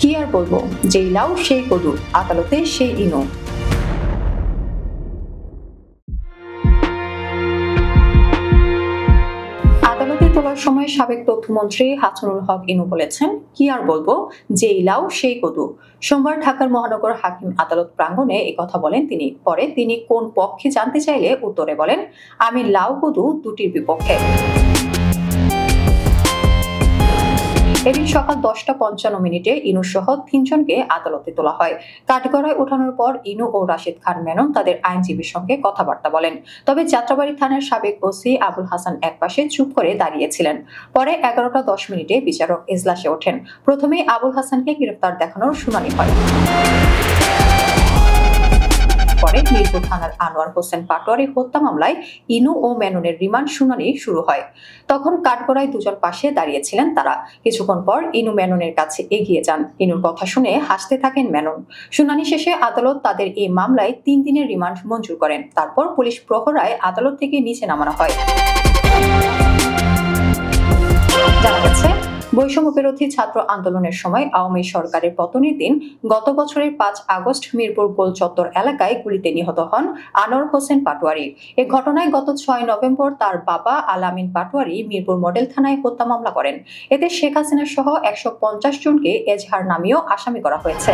কি আর বলবো, যেই লাউ সেই কদু, আদালতে সেই ইনু। আদালতে তোলার সময় সাবেক তথ্যমন্ত্রী হাসানুল হক ইনু বলেছেন, কি আর বলবো, যেই লাউ সেই কদু। সোমবার ঢাকার মহানগর হাকিম আদালত প্রাঙ্গণে কথা বলেন তিনি। পরে তিনি কোন পক্ষে জানতে চাইলে উত্তরে বলেন, আমি লাউ কদু দুটির বিপক্ষে। এদিন সকাল 10:55 ইনু সহ 3 জনকে আদালতে তোলা হয়। কাঠগড়ায় ওঠানোর পর ইনু ও রাশিদ খান মেনন তাদের আইনজীবীর সঙ্গে কথাবার্তা বলেন। তবে যাত্রাবাড়ী থানার সাবেক ওসি আবুল হাসান একপাশে চুপ করে দাঁড়িয়েছিলেন। পরে 11:10 বিচারক এজলাসে ওঠেন। প্রথমেই আবুল হাসানকে গ্রেফতার দেখানোর শুনানি হয়। পরে মিরপুর থানার আনোয়ার হোসেন পাটোয়ারি হত্যা মামলায় ইনু ও মেননের রিমান্ড শুনানি শুরু হয়। তখন কাঠগড়ায় দুজন পাশে দাঁড়িয়েছিলেন তারা। কিছুক্ষণ পর ইনু মেননের কাছে এগিয়ে যান। ইনুর কথা শুনে হাসতে থাকেন মেনন। শুনানি শেষে আদালত তাদের এই মামলায় 3 দিনের রিমান্ড মঞ্জুর করেন। তারপর পুলিশ প্রহরায় আদালত থেকে নিচে নামানো হয়। জানা গেছে, বৈষম্য বিরোধী ছাত্র আন্দোলনের সময় আওয়ামী সরকারের পতনের দিন গত বছরের 5 আগস্ট মিরপুর গোল চত্বর এলাকায় গুলিতে নিহত হন আনোয়ার হোসেন পাটোয়ারি। এ ঘটনায় গত 6 নভেম্বর তার বাবা আলামিন পাটোয়ারি মিরপুর মডেল থানায় হত্যা মামলা করেন। এতে শেখ হাসিনা সহ 150 জনকে এজাহার নামিয়েও আসামি করা হয়েছে।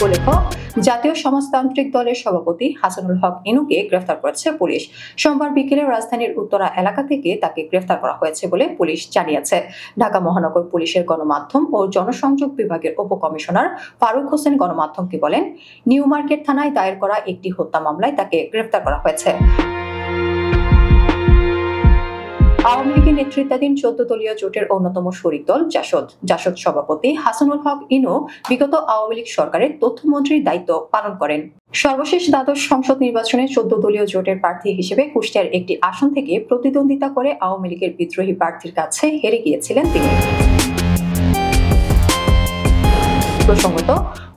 উল্লেখ্য, জাতীয় সমাজতান্ত্রিক দলের সভাপতি হাসানুল হক ইনুকে গ্রেফতার করেছে পুলিশ। সোমবার বিকেলে রাজধানীর উত্তরা এলাকা থেকে তাকে গ্রেফতার করা হয়েছে বলে পুলিশ জানিয়েছে। ঢাকা মহানগর পুলিশের গণমাধ্যম ও জনসংযোগ বিভাগের উপকমিশনার ফারুক হোসেন গণমাধ্যমকে বলেন, নিউ মার্কেট থানায় দায়ের করা একটি হত্যা মামলায় তাকে গ্রেফতার করা হয়েছে। আওয়ামী লীগের নেতৃত্বাধীন 14 দলীয় জোটের অন্যতম শরিক দল জাসদ। জাসদ সভাপতি হাসানুল হক ইনু বিগত আওয়ামী লীগ সরকারের তথ্যমন্ত্রীর দায়িত্ব পালন করেন। সর্বশেষ দ্বাদশ সংসদ নির্বাচনে 14 দলীয় জোটের প্রার্থী হিসেবে কুষ্টিয়ার একটি আসন থেকে প্রতিদ্বন্দ্বিতা করে আওয়ামী লীগের বিদ্রোহী প্রার্থীর কাছে হেরে গিয়েছিলেন তিনি। প্রসঙ্গত,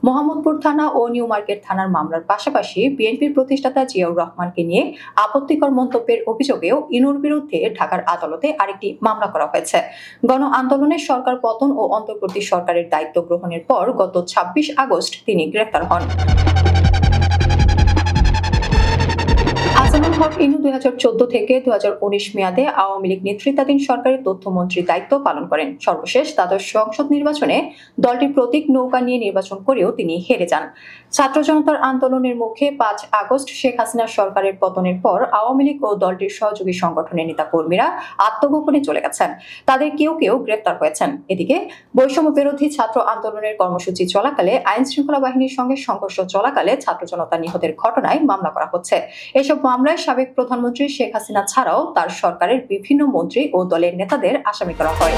মোহাম্মদপুর থানা ও নিউ মার্কেট থানার মামলার পাশাপাশি বিএনপির প্রতিষ্ঠাতা জিয়াউর রহমানকে নিয়ে আপত্তিকর মন্তব্যের অভিযোগেও ইনুর বিরুদ্ধে ঢাকার আদালতে আরেকটি মামলা করা হয়েছে। গণ আন্দোলনে সরকার পতন ও অন্তর্বর্তী সরকারের দায়িত্ব গ্রহণের পর গত 26 আগস্ট তিনি গ্রেফতার হন। হাসানুল হক ইনু 2014 থেকে 2019 মেয়াদে আওয়ামী লীগ নেতৃত্বাধীন সরকারের তথ্যমন্ত্রীর দায়িত্ব পালন করেন। সর্বশেষ দ্বাদশ সংসদ নির্বাচনে দলটির প্রতীক নৌকা নিয়ে নির্বাচন করেও তিনি হেরে যান। ছাত্র জনতার আন্দোলনের মুখে 5 আগস্ট শেখ হাসিনা সরকারের পতনের পর আওয়ামী লীগ ও দলটির সহযোগী সংগঠনের নেতা কর্মীরা আত্মগোপনে চলে গেছেন। তাদের কেউ কেউ গ্রেফতার হয়েছেন। এদিকে বৈষম্য বিরোধী ছাত্র আন্দোলনের কর্মসূচি চলাকালে আইন শৃঙ্খলা বাহিনীর সঙ্গে সংঘর্ষ চলাকালে ছাত্র জনতা নিহতের ঘটনায় মামলা করা হচ্ছে। এসব মামলায় সাবেক প্রধানমন্ত্রী শেখ হাসিনা ছাড়াও তার সরকারের বিভিন্ন মন্ত্রী ও দলের নেতাদের আসামি করা হয়।